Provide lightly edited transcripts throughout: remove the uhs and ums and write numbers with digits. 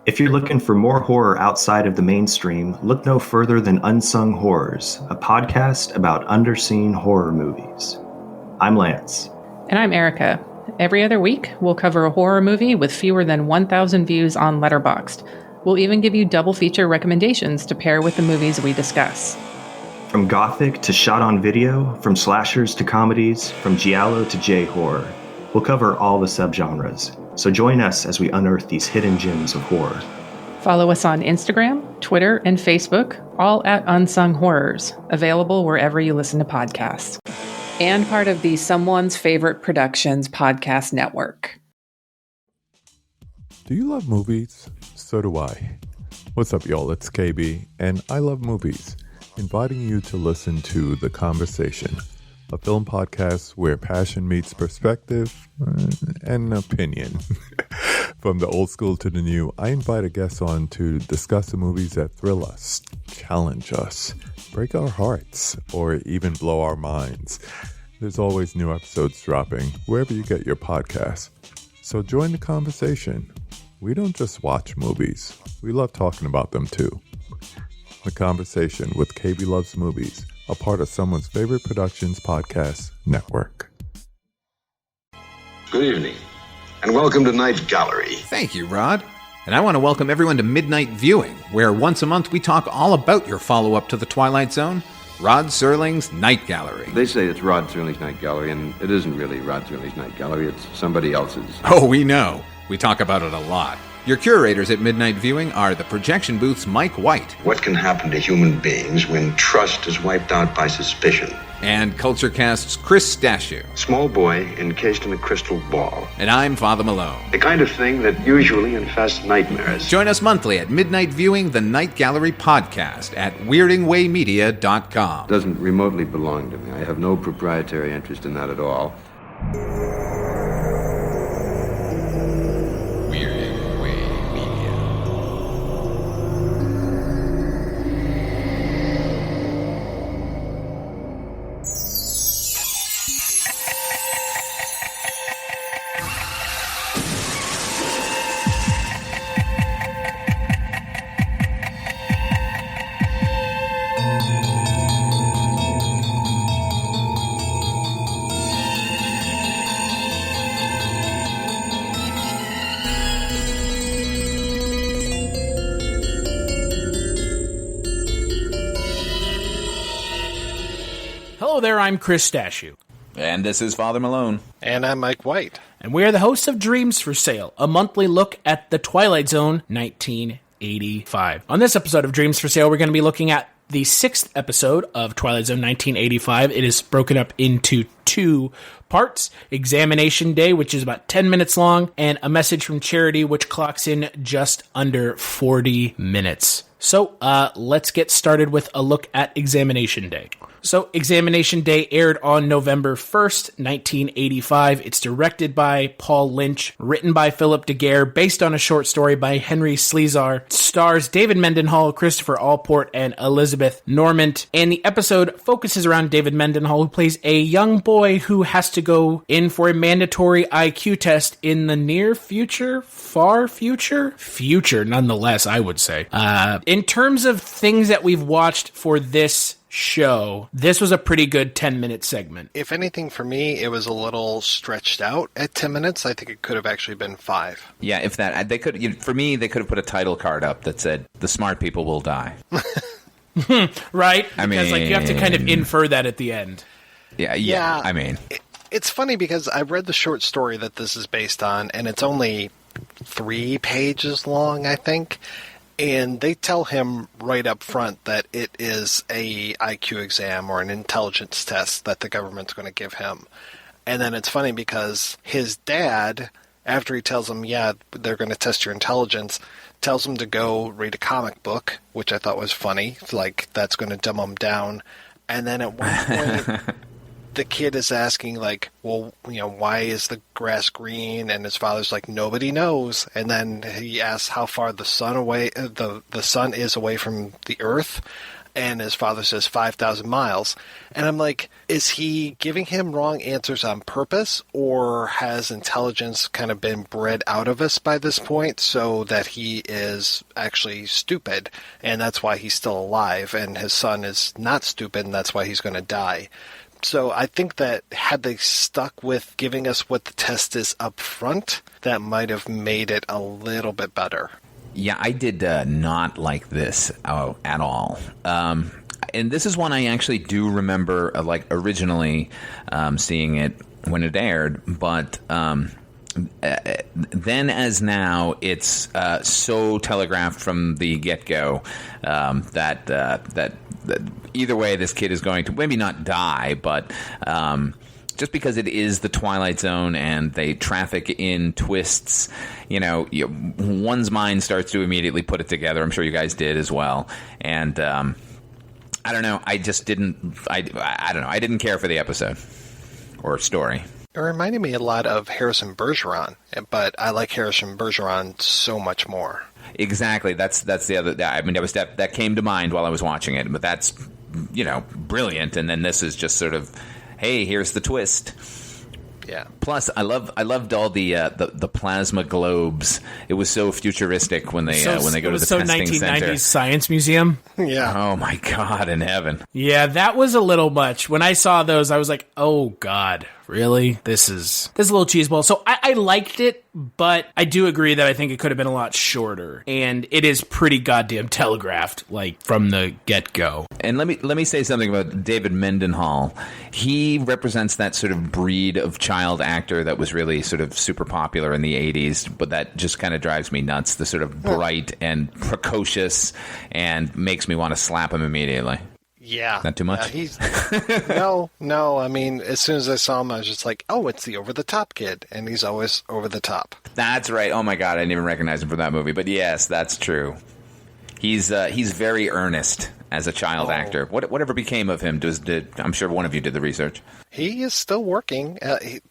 If you're looking for more horror outside of the mainstream, look no further than Unsung Horrors, a podcast about underseen horror movies. I'm Lance. And I'm Erica. Every other week, we'll cover a horror movie with fewer than 1,000 views on Letterboxd. We'll even give you double feature recommendations to pair with the movies we discuss. From gothic to shot on video, from slashers to comedies, from giallo to J-horror, we'll cover all the subgenres. So join us as we unearth these hidden gems of horror. Follow us on Instagram, Twitter, and Facebook, all at Unsung Horrors, available wherever you listen to podcasts. And part of the Someone's Favorite Productions podcast network. Do you love movies? So do I. What's up, y'all? It's KB, and I love movies. Inviting you to listen to The Conversation, a film podcast where passion meets perspective and opinion. From the old school to the new, I invite a guest on to discuss the movies that thrill us, challenge us, break our hearts, or even blow our minds. There's always new episodes dropping wherever you get your podcasts. So join the conversation. We don't just watch movies. We love talking about them too. The Conversation with KB Loves Movies, a part of Someone's Favorite Productions podcast network. Good evening, and welcome to Night Gallery. Thank you, Rod. And I want to welcome everyone to Midnight Viewing, where once a month we talk all about your follow-up to The Twilight Zone, Rod Serling's Night Gallery. They say it's Rod Serling's Night Gallery, and it isn't really Rod Serling's Night Gallery, it's somebody else's. Oh, we know. We talk about it a lot. Your curators at Midnight Viewing are the projection booth's Mike White. What can happen to human beings when trust is wiped out by suspicion? And CultureCast's Chris Stachiw. Small boy encased in a crystal ball. And I'm Father Malone. The kind of thing that usually infests nightmares. Join us monthly at Midnight Viewing, the Night Gallery podcast at weirdingwaymedia.com. Doesn't remotely belong to me. I have no proprietary interest in that at all. Weirding Way Media. Hello there, I'm Chris Stachiw. And this is Father Malone. And I'm Mike White. And we are the hosts of Dreams for Sale, a monthly look at the Twilight Zone 1985. On this episode of Dreams for Sale, we're going to be looking at the 6th episode of Twilight Zone 1985. It is broken up into 2 parts: Examination Day, which is about 10 minutes long, and A Message from Charity, which clocks in just under 40 minutes. So, let's get started with a look at Examination Day. So, Examination Day aired on November 1st, 1985. It's directed by Paul Lynch, written by Philip Daguerre, based on a short story by Henry Slezar, stars David Mendenhall, Christopher Allport, and Elizabeth Normant. And the episode focuses around David Mendenhall, who plays a young boy who has to go in for a mandatory IQ test in the near future, far future? Future, nonetheless, I would say. In terms of things that we've watched for this show, this was a pretty good 10-minute segment. If anything, for me, it was a little stretched out at 10 minutes. I think it could have actually been 5. Yeah, if that, they could, for me, they could have put a title card up that said, "The smart people will die." Right? I Because like you have to kind of infer that at the end. Yeah. I mean, It's funny because I read the short story that this is based on, and it's only 3 pages long, I think. And they tell him right up front that it is a IQ exam or an intelligence test that the government's going to give him. And then it's funny because his dad, after he tells him, yeah, they're going to test your intelligence, tells him to go read a comic book, which I thought was funny. Like, that's going to dumb him down. And then at one point, the kid is asking, like, well, you know, why is the grass green? And his father's like, nobody knows. And then he asks how far the sun away, the sun is away from the earth. And his father says 5,000 miles. And I'm like, is he giving him wrong answers on purpose, or has intelligence kind of been bred out of us by this point so that he is actually stupid, and that's why he's still alive, and his son is not stupid, and that's why he's going to die? So I think that had they stuck with giving us what the test is up front, that might have made it a little bit better. Yeah, I did not like this at all. And this is one I actually do remember, originally seeing it when it aired. But then as now, it's so telegraphed from the get-go that either way, this kid is going to maybe not die, but... just because it is the Twilight Zone and they traffic in twists, one's mind starts to immediately put it together. I'm sure you guys did as well. And I don't know. I just didn't. I don't know. I didn't care for the episode or story. It reminded me a lot of Harrison Bergeron, but I like Harrison Bergeron so much more. Exactly. That's the other. I mean, that came to mind while I was watching it. But that's brilliant. And then this is just sort of. Hey, here's the twist. Yeah. Plus, I loved all the plasma globes. It was so futuristic when they go to the testing center. 1990s Science Museum. Yeah. Oh my God, in heaven. Yeah, that was a little much. When I saw those, I was like, oh God, really? This is a little cheeseball. So I liked it, but I do agree that I think it could have been a lot shorter. And it is pretty goddamn telegraphed, from the get-go. And let me say something about David Mendenhall. He represents that sort of breed of child actor that was really sort of super popular in the 80s, but that just kind of drives me nuts. The sort of bright and precocious, and makes me want to slap him immediately. Yeah. Not too much? He's No. I mean, as soon as I saw him, I was just like, oh, it's the over-the-top kid. And he's always over the top. That's right. Oh, my God. I didn't even recognize him from that movie. But yes, that's true. He's very earnest as a child actor. Whatever became of him? I'm sure one of you did the research. He is still working.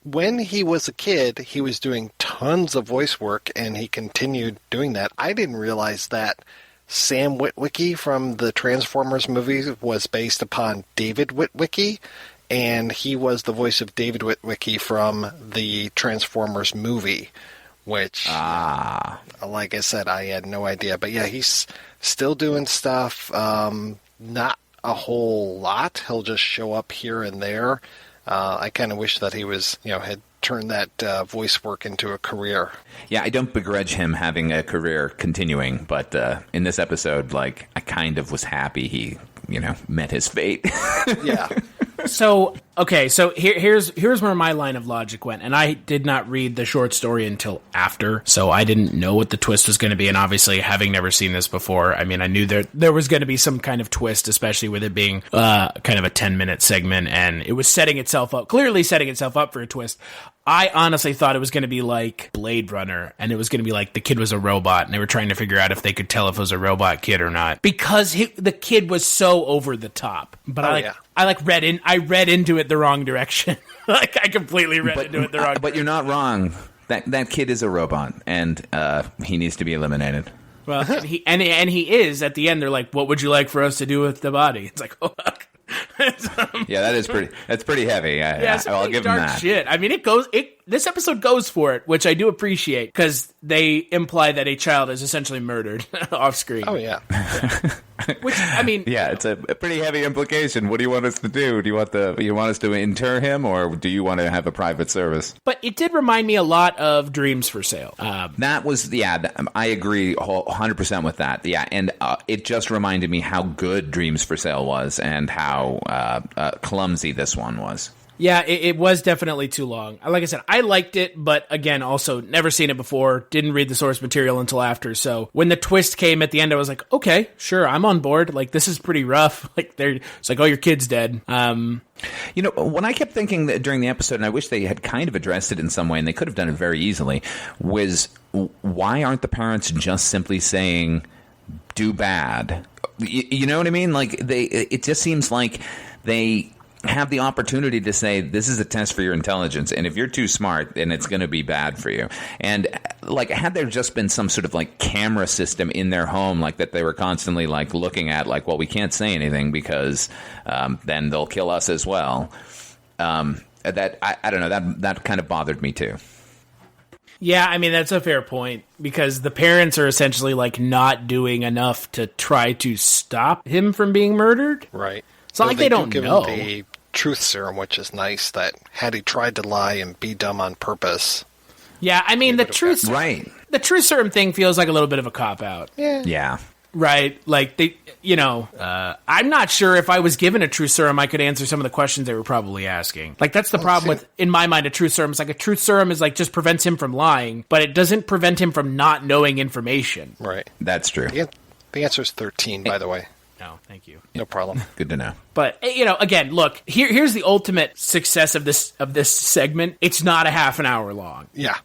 When he was a kid, he was doing tons of voice work, and he continued doing that. I didn't realize that Sam Witwicky from the Transformers movies was based upon David Witwicky, and he was the voice of David Witwicky from the Transformers movie, which, like I said, I had no idea. But yeah, he's still doing stuff, not a whole lot. He'll just show up here and there. I kind of wish that he was, had turned that voice work into a career. Yeah, I don't begrudge him having a career continuing, but in this episode, I kind of was happy he, met his fate. Yeah. So, okay, so here's where my line of logic went, and I did not read the short story until after, so I didn't know what the twist was going to be, and obviously, having never seen this before, I mean, I knew there was going to be some kind of twist, especially with it being kind of a 10-minute segment, and it was clearly setting itself up for a twist. I honestly thought it was going to be like Blade Runner, and it was going to be like the kid was a robot, and they were trying to figure out if they could tell if it was a robot kid or not, because the kid was so over the top. But I read into it the wrong direction. I completely read into it the wrong direction. But you're not wrong. That kid is a robot, and he needs to be eliminated. Well, and he is at the end. They're like, "What would you like for us to do with the body?" It's like, oh. Yeah, that's pretty heavy. I'll give him that. Shit. I mean, this episode goes for it, which I do appreciate, because they imply that a child is essentially murdered off screen. Oh yeah. Which, I mean, yeah, it's a pretty heavy implication. What do you want us to do? Do you want us to inter him, or do you want to have a private service? But it did remind me a lot of Dreams for Sale. That was, I agree 100% with that. Yeah, and it just reminded me how good Dreams for Sale was, and how clumsy this one was. Yeah, it was definitely too long. Like I said, I liked it, but again, also never seen it before, didn't read the source material until after. So when the twist came at the end, I was like, okay, sure, I'm on board. Like, this is pretty rough. It's like, oh, your kid's dead. When I kept thinking that during the episode, and I wish they had kind of addressed it in some way, and they could have done it very easily, was why aren't the parents just simply saying, do bad? You know what I mean? Like, it just seems like they have the opportunity to say, this is a test for your intelligence, and if you're too smart, then it's going to be bad for you. And like, had there just been some sort of like camera system in their home, like that they were constantly like looking at, like, well, we can't say anything because then they'll kill us as well. That I don't know, that kind of bothered me too. Yeah, I mean, that's a fair point, because the parents are essentially like not doing enough to try to stop him from being murdered. Right. It's not like they don't give know. him the truth serum, which is nice, that had he tried to lie and be dumb on purpose. Yeah, I mean, the truth serum thing feels like a little bit of a cop-out. Yeah. Right? Like, they, I'm not sure if I was given a truth serum, I could answer some of the questions they were probably asking. Like, that's the problem with, in my mind, a truth serum. It's like a truth serum is like just prevents him from lying, but it doesn't prevent him from not knowing information. Right. That's true. The answer is 13, by the way. No, thank you. No problem. Good to know. But, again, look, here's the ultimate success of this segment. It's not a half an hour long. Yeah.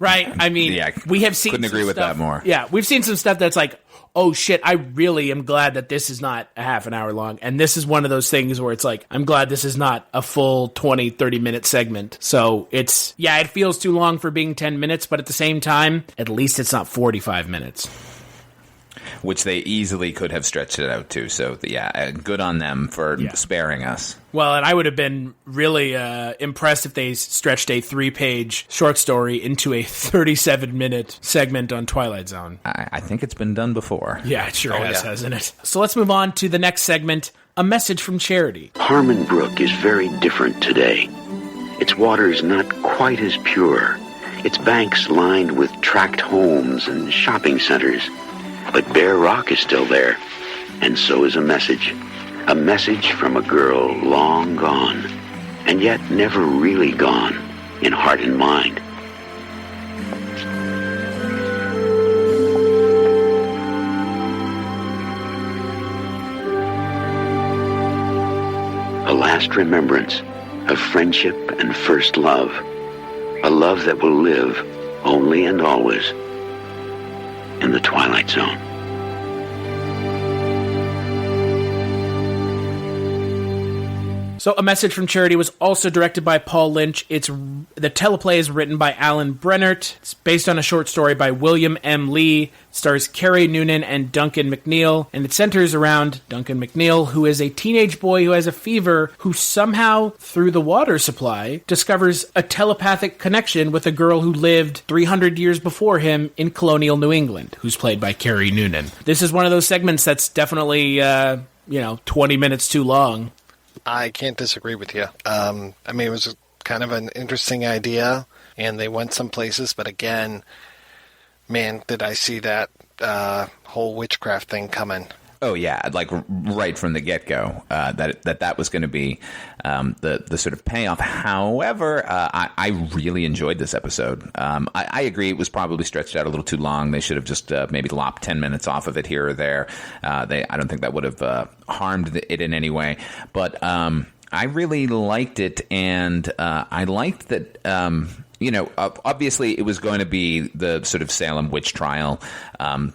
Right? I mean, we have seen couldn't agree with that more. Yeah, we've seen some stuff that's like, oh shit, I really am glad that this is not a half an hour long. And this is one of those things where it's like, I'm glad this is not a full 20, 30-minute segment. So it feels too long for being 10 minutes, but at the same time, at least it's not 45 minutes. Which they easily could have stretched it out to. So, good on them for sparing us. Well, and I would have been really impressed if they stretched a 3-page short story into a 37-minute segment on Twilight Zone. I think it's been done before. Yeah, it sure has, hasn't it? So let's move on to the next segment, A Message from Charity. Harmon Brook is very different today. Its water is not quite as pure. Its banks lined with tract homes and shopping centers. But Bear Rock is still there, and so is a message from a girl long gone, and yet never really gone in heart and mind. A last remembrance of friendship and first love, a love that will live only and always in the Twilight Zone. So, A Message from Charity was also directed by Paul Lynch. The teleplay is written by Alan Brennert. It's based on a short story by William M. Lee. It stars Carrie Noonan and Duncan McNeil, and it centers around Duncan McNeil, who is a teenage boy who has a fever, who somehow, through the water supply, discovers a telepathic connection with a girl who lived 300 years before him in colonial New England, who's played by Carrie Noonan. This is one of those segments that's definitely, 20 minutes too long. I can't disagree with you. I mean, it was kind of an interesting idea, and they went some places, but again, man, did I see that whole witchcraft thing coming. Oh, yeah, like right from the get-go, that was going to be the sort of payoff. However, I really enjoyed this episode. I agree it was probably stretched out a little too long. They should have just maybe lopped 10 minutes off of it here or there. I don't think that would have harmed it in any way. But I really liked it, and I liked that... obviously it was going to be the sort of Salem witch trial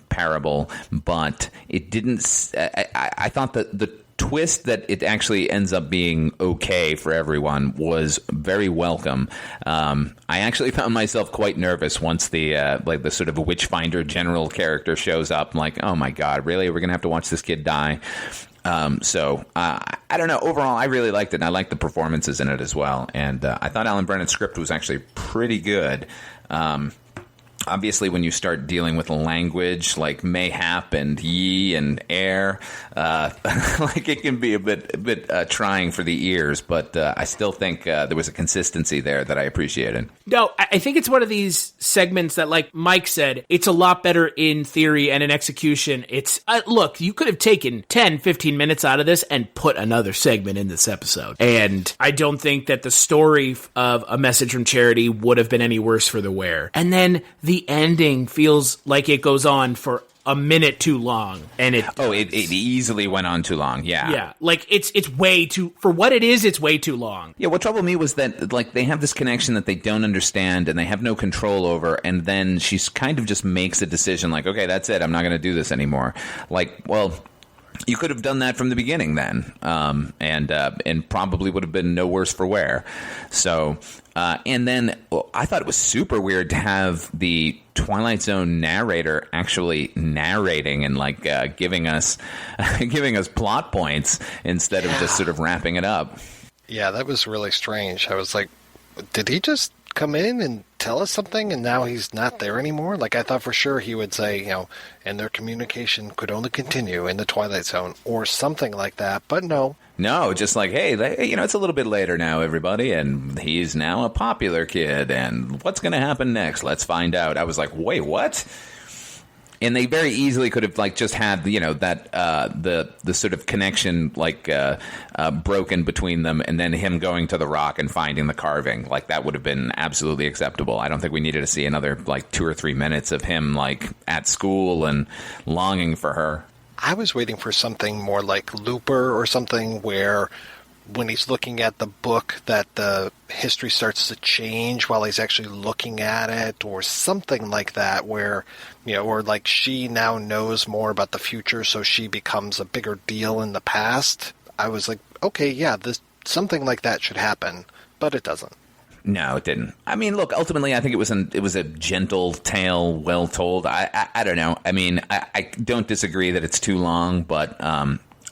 parable, but it didn't. I thought that the twist that it actually ends up being okay for everyone was very welcome. I actually found myself quite nervous once the sort of Witchfinder general character shows up. I'm like, oh my god, really? We're gonna have to watch this kid die? I don't know. Overall, I really liked it, and I liked the performances in it as well. And I thought Alan Brennan's script was actually pretty good. Obviously, when you start dealing with language like mayhap and ye and air, like it can be a bit trying for the ears. But I still think there was a consistency there that I appreciated. No, I think it's one of these segments that, like Mike said, it's a lot better in theory and in execution. It's look, you could have taken 10, 15 minutes out of this and put another segment in this episode. And I don't think that the story of A Message from Charity would have been any worse for the wear. And then the ending feels like it goes on for a minute too long, and it easily went on too long. Yeah, like it's way too, for what it is, it's way too long. Yeah, what troubled me was that like they have this connection that they don't understand and they have no control over, and then she's kind of just makes a decision like, okay, that's it, I'm not going to do this anymore. Like, well, You could have done that from the beginning then, and probably would have been no worse for wear. So, and then I thought it was super weird to have the Twilight Zone narrator actually narrating and like giving us plot points instead of just sort of wrapping it up. Yeah, that was really strange. I was like, did he just come in and tell us something and now he's not there anymore? Like, I thought for sure he would say, and their communication could only continue in the Twilight Zone or something like that, but no. No, just like, hey, it's a little bit later now, everybody, and he's now a popular kid, and what's going to happen next? Let's find out. I was like, wait, what? And they very easily could have like just had that the sort of connection like broken between them, and then him going to the rock and finding the carving. Like that would have been absolutely acceptable. I don't think we needed to see another like 2 or 3 minutes of him like at school and longing for her. I was waiting for something more like Looper or something where when he's looking at the book that the history starts to change while he's actually looking at it, or something like that where, or like she now knows more about the future, so she becomes a bigger deal in the past. I was like, okay, yeah, something like that should happen, but it doesn't. No, it didn't. I mean, look, ultimately, I think it was a gentle tale, well told. I don't know. I mean, I don't disagree that it's too long, but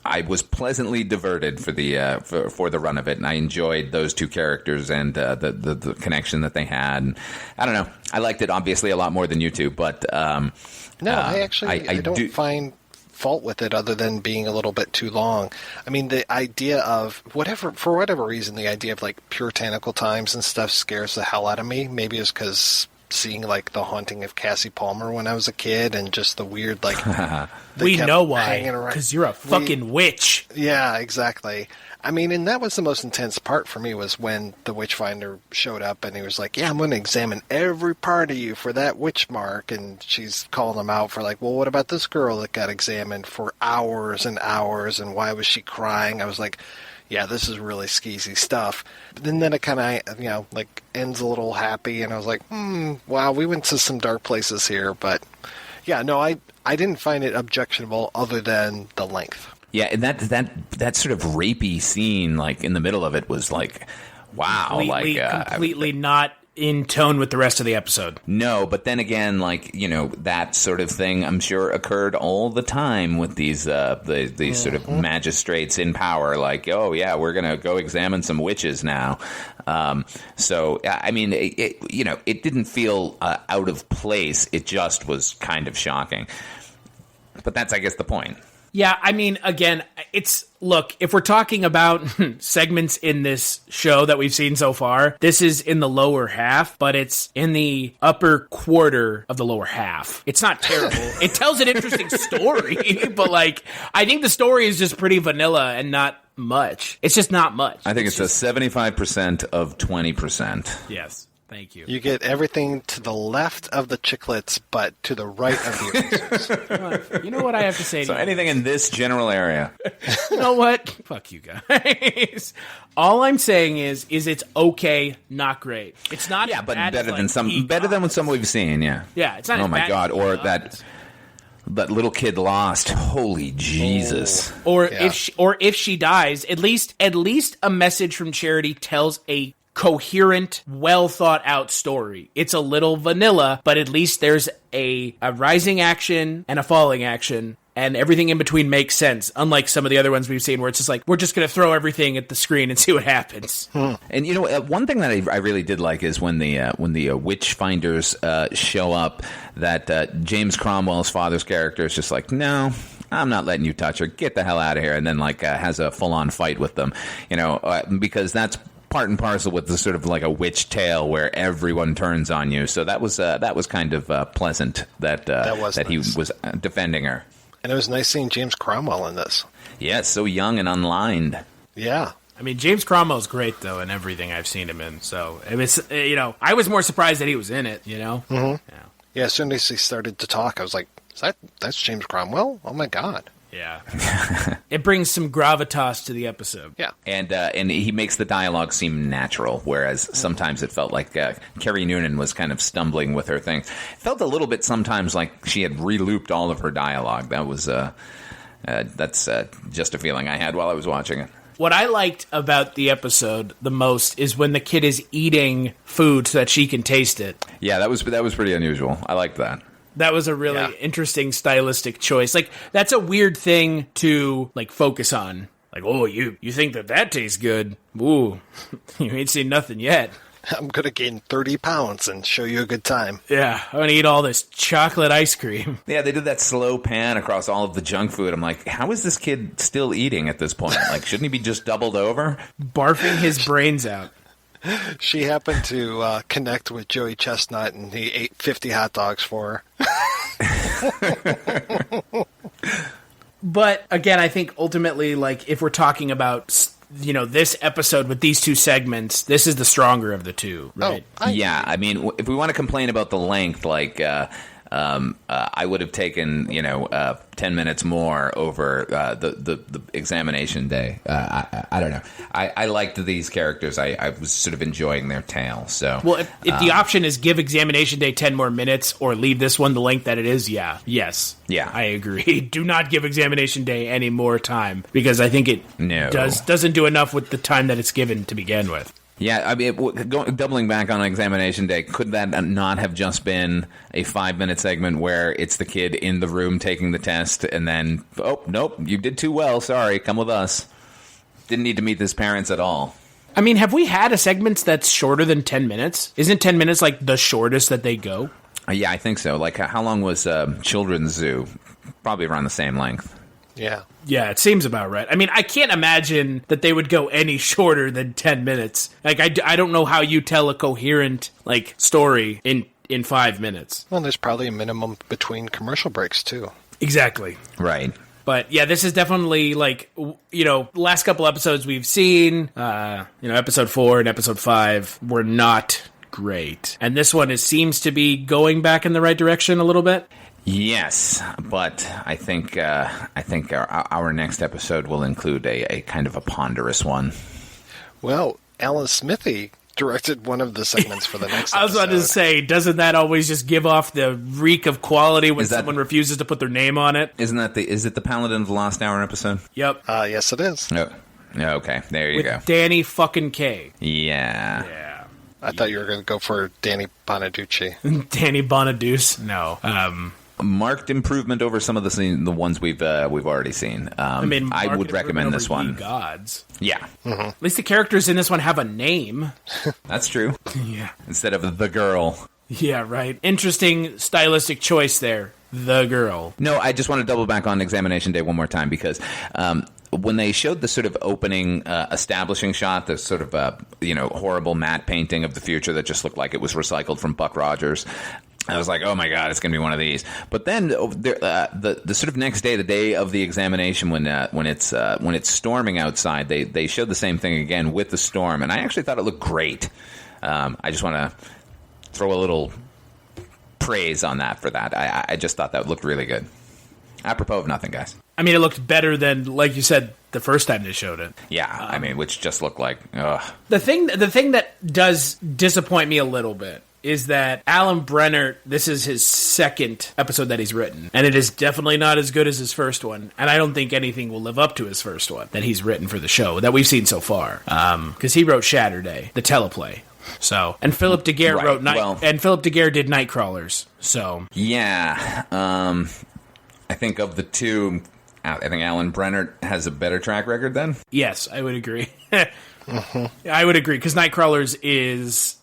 I was pleasantly diverted for the for the run of it, and I enjoyed those two characters and the connection that they had. And I don't know. I liked it obviously a lot more than you two, but no, I don't find fault with it other than being a little bit too long. I mean, the idea of for whatever reason, the idea of like puritanical times and stuff scares the hell out of me. Maybe it's because seeing like The Haunting of Cassie Palmer when I was a kid and just the weird like we know why, because you're a fucking witch. Yeah, exactly. I mean, and that was the most intense part for me, was when the Witchfinder showed up and he was like, yeah, I'm going to examine every part of you for that witch mark. And she's calling him out for like, well, what about this girl that got examined for hours and hours, and why was she crying? I was like, yeah, this is really skeezy stuff. And then it kind of, like ends a little happy, and I was like, wow, we went to some dark places here. But yeah, no, I didn't find it objectionable other than the length. Yeah, and that sort of rapey scene, like in the middle of it, was like, wow, completely not in tone with the rest of the episode. No, but then again, like that sort of thing, I'm sure occurred all the time with these sort of magistrates in power. Like, oh yeah, we're gonna go examine some witches now. So I mean, it didn't feel out of place. It just was kind of shocking. But that's, I guess, the point. Yeah, I mean, again, look, if we're talking about segments in this show that we've seen so far, this is in the lower half, but it's in the upper quarter of the lower half. It's not terrible. It tells an interesting story, but like, I think the story is just pretty vanilla and not much. It's just not much. I think it's a 75% of 20%. Yes. Thank you. You get everything to the left of the chiclets, but to the right of the erasers. You know what I have to say to you? So anything in this general area. You know what? Fuck you guys. All I'm saying is it's okay, not great. It's not but bad better as, than some better than some we've seen, yeah. Yeah, it's not oh as my bad god, as or that little kid lost. Holy Jesus. Or if she dies, at least a message from Charity tells a coherent, well thought out story. It's a little vanilla, but at least there's a rising action and a falling action, and everything in between makes sense, unlike some of the other ones we've seen where it's just like, we're just going to throw everything at the screen and see what happens. And one thing that I really did like is when the Witchfinders show up, that James Cromwell's father's character is just like, no, I'm not letting you touch her. Get the hell out of here. And then like has a full-on fight with them, because that's part and parcel with the sort of like a witch tale where everyone turns on you. So that was kind of pleasant that nice. He was defending her. And it was nice seeing James Cromwell in this. Yeah, so young and unlined. Yeah. I mean, James Cromwell's great, though, in everything I've seen him in. So, it was, I was more surprised that he was in it, Mm-hmm. Yeah, as soon as he started to talk, I was like, that's James Cromwell? Oh, my God. Yeah. It brings some gravitas to the episode. Yeah. And he makes the dialogue seem natural, whereas sometimes it felt like Carrie Noonan was kind of stumbling with her thing. It felt a little bit sometimes like she had re-looped all of her dialogue. That was That's just a feeling I had while I was watching it. What I liked about the episode the most is when the kid is eating food so that she can taste it. Yeah, that was pretty unusual. I liked that. That was a really interesting stylistic choice. Like, that's a weird thing to, like, focus on. Like, oh, you think that tastes good? Ooh, you ain't seen nothing yet. I'm going to gain 30 pounds and show you a good time. Yeah, I'm going to eat all this chocolate ice cream. Yeah, they did that slow pan across all of the junk food. I'm like, how is this kid still eating at this point? Like, shouldn't he be just doubled over? Barfing his brains out. She happened to connect with Joey Chestnut, and he ate 50 hot dogs for her. But, again, I think ultimately, like, if we're talking about, you know, this episode with these two segments, this is the stronger of the two, right? Yeah, I mean, if we want to complain about the length, like, I would have taken, 10 minutes more over the examination day. I don't know. I liked these characters. I was sort of enjoying their tale. So, well, if the option is give examination day 10 more minutes or leave this one the length that it is, yes, I agree. Do not give examination day any more time because I think it doesn't do enough with the time that it's given to begin with. Yeah, I mean, doubling back on examination day, could that not have just been a 5-minute segment where it's the kid in the room taking the test and then, oh, nope, you did too well, sorry, come with us. Didn't need to meet his parents at all. I mean, have we had a segment that's shorter than 10 minutes? Isn't 10 minutes like the shortest that they go? Yeah, I think so. Like, how long was Children's Zoo? Probably around the same length. Yeah. Yeah, it seems about right. I mean, I can't imagine that they would go any shorter than 10 minutes. Like, I don't know how you tell a coherent, like, story in 5 minutes. Well, there's probably a minimum between commercial breaks, too. Exactly. Right. But, yeah, this is definitely, like, last couple episodes we've seen, episode 4 and episode 5 were not great. And this one seems to be going back in the right direction a little bit. Yes, but I think our next episode will include a kind of a ponderous one. Well, Alan Smithy directed one of the segments for the next episode. I was about to say, doesn't that always just give off the reek of quality when someone refuses to put their name on it? Is it the Paladin of the Lost Hour episode? Yep. Yes, it is. Oh, okay, there you go. Danny fucking K. Yeah. I thought you were going to go for Danny Bonaducci. Danny Bonaduce? No. Marked improvement over some of the ones we've already seen. I would recommend this one. Gods. Yeah. Mm-hmm. At least the characters in this one have a name. That's true. Yeah. Instead of the girl. Yeah, right. Interesting stylistic choice there. The girl. No, I just want to double back on examination day one more time because when they showed the sort of opening establishing shot, the sort of horrible matte painting of the future that just looked like it was recycled from Buck Rogers, I was like, oh my God, it's going to be one of these. But then the sort of next day, the day of the examination, when it's storming outside, they showed the same thing again with the storm, and I actually thought it looked great. I just want to throw a little praise on that for that. I just thought that looked really good. Apropos of nothing, guys. I mean, it looked better than, like you said, the first time they showed it. Yeah, which just looked like, ugh. The thing that does disappoint me a little bit is that Alan Brenner, this is his second episode that he's written, and it is definitely not as good as his first one, and I don't think anything will live up to his first one that he's written for the show, that we've seen so far. Because he wrote Shatterday, the teleplay. So, and Philip DeGuerre Philip DeGuerre did Nightcrawlers. So, yeah, I think of the two, I think Alan Brenner has a better track record then. Yes, I would agree. I would agree, because Nightcrawlers is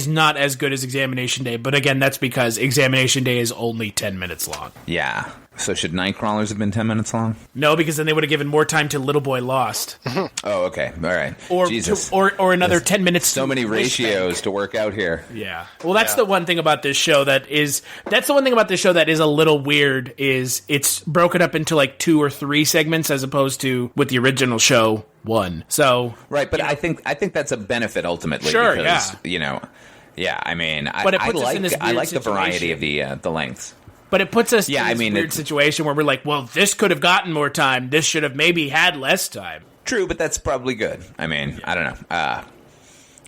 not as good as Examination Day, but again, that's because Examination Day is only 10 minutes long. Yeah. So should Nightcrawlers have been 10 minutes long? No, because then they would have given more time to Little Boy Lost. Oh, okay. All right. Or Jesus. Or another 10 minutes. So many ratios to work out here. Yeah. Well, that's the one thing about this show that is a little weird, is it's broken up into like 2 or 3 segments as opposed to with the original show 1. So right, but I think that's a benefit ultimately. Sure, because, I mean, but it puts us in this weird I like situation. the variety of the lengths. But it puts us in this weird situation where we're like, well, this could have gotten more time. This should have maybe had less time. True, but that's probably good. I mean, I don't know.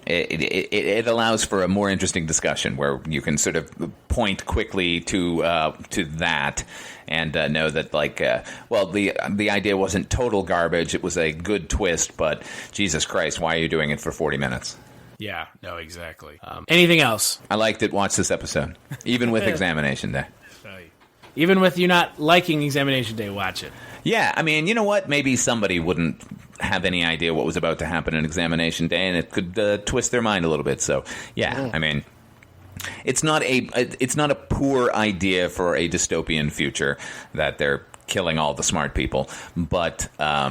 it allows for a more interesting discussion where you can sort of point quickly to that and know that, like, the idea wasn't total garbage. It was a good twist, but Jesus Christ, why are you doing it for 40 minutes? Yeah, no, exactly. Anything else? I liked it. Watch this episode, even with Examination Day. Even with you not liking Examination Day, watch it. Yeah, I mean, you know what? Maybe somebody wouldn't have any idea what was about to happen in Examination Day, and it could twist their mind a little bit. So, yeah, I mean, it's not a poor idea for a dystopian future that they're killing all the smart people, but I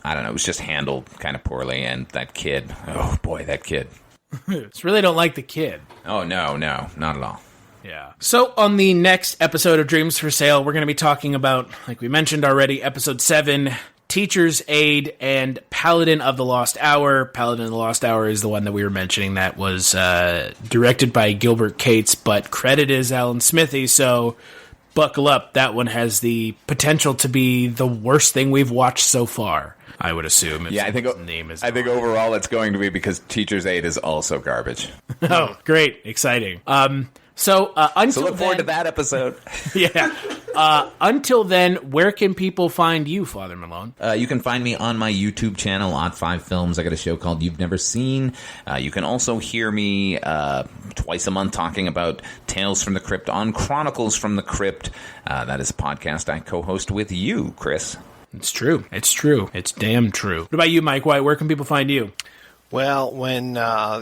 don't know. It was just handled kind of poorly, and that kid. Oh boy, that kid. Just really don't like the kid. Oh no, not at all. Yeah. So on the next episode of Dreams for Sale, we're going to be talking about, like we mentioned already, episode 7, Teacher's Aid and Paladin of the Lost Hour. Paladin of the Lost Hour is the one that we were mentioning that was directed by Gilbert Cates, but credited as Alan Smithy, so buckle up. That one has the potential to be the worst thing we've watched so far, I would assume. Yeah, I think overall it's going to be because Teacher's Aid is also garbage. Oh, great. Exciting. So look forward to that episode. Yeah. Until then, where can people find you, Father Malone? You can find me on my YouTube channel, Odd 5 Films. I got a show called You've Never Seen. You can also hear me twice a month talking about Tales from the Crypt on Chronicles from the Crypt. That is a podcast I co-host with you, Chris. It's true. It's true. It's damn true. What about you, Mike White? Where can people find you? Well, when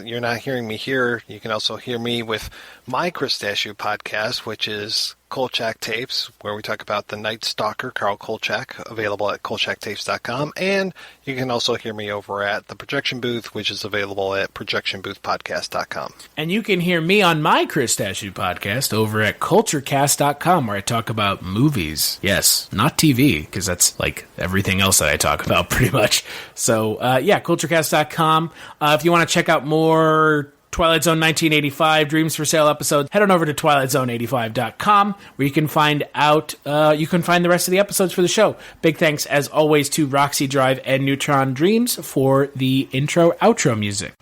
you're not hearing me here, you can also hear me with my Chris Stachiw podcast, which is Kolchak Tapes, where we talk about the Night Stalker, Carl Kolchak, available at kolchaktapes.com. And you can also hear me over at The Projection Booth, which is available at projectionboothpodcast.com. And you can hear me on my Chris Stachiw podcast over at culturecast.com, where I talk about movies. Yes, not TV, because that's like everything else that I talk about pretty much. So, culturecast.com. If you want to check out more Twilight Zone 1985 Dreams for Sale episodes, head on over to twilightzone85.com, where you can find the rest of the episodes for the show. Big thanks, as always, to Roxy Drive and Neutron Dreams for the intro-outro music.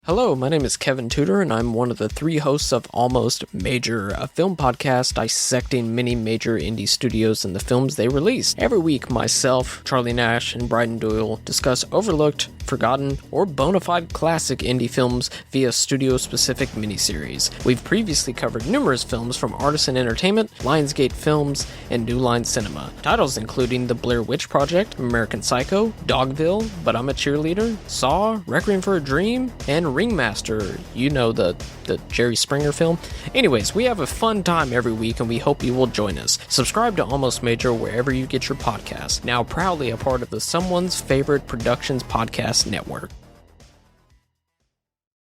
Hello, my name is Kevin Tudor, and I'm one of the 3 hosts of Almost Major, a film podcast dissecting many major indie studios and the films they release. Every week, myself, Charlie Nash, and Bryden Doyle discuss overlooked, forgotten, or bona fide classic indie films via studio-specific miniseries. We've previously covered numerous films from Artisan Entertainment, Lionsgate Films, and New Line Cinema. Titles including The Blair Witch Project, American Psycho, Dogville, But I'm a Cheerleader, Saw, Requiem for a Dream, and Ringmaster, you know, the Jerry Springer film. Anyways, we have a fun time every week, and we hope you will join us. Subscribe to Almost Major wherever you get your podcasts. Now proudly a part of the Someone's Favorite Productions podcast network.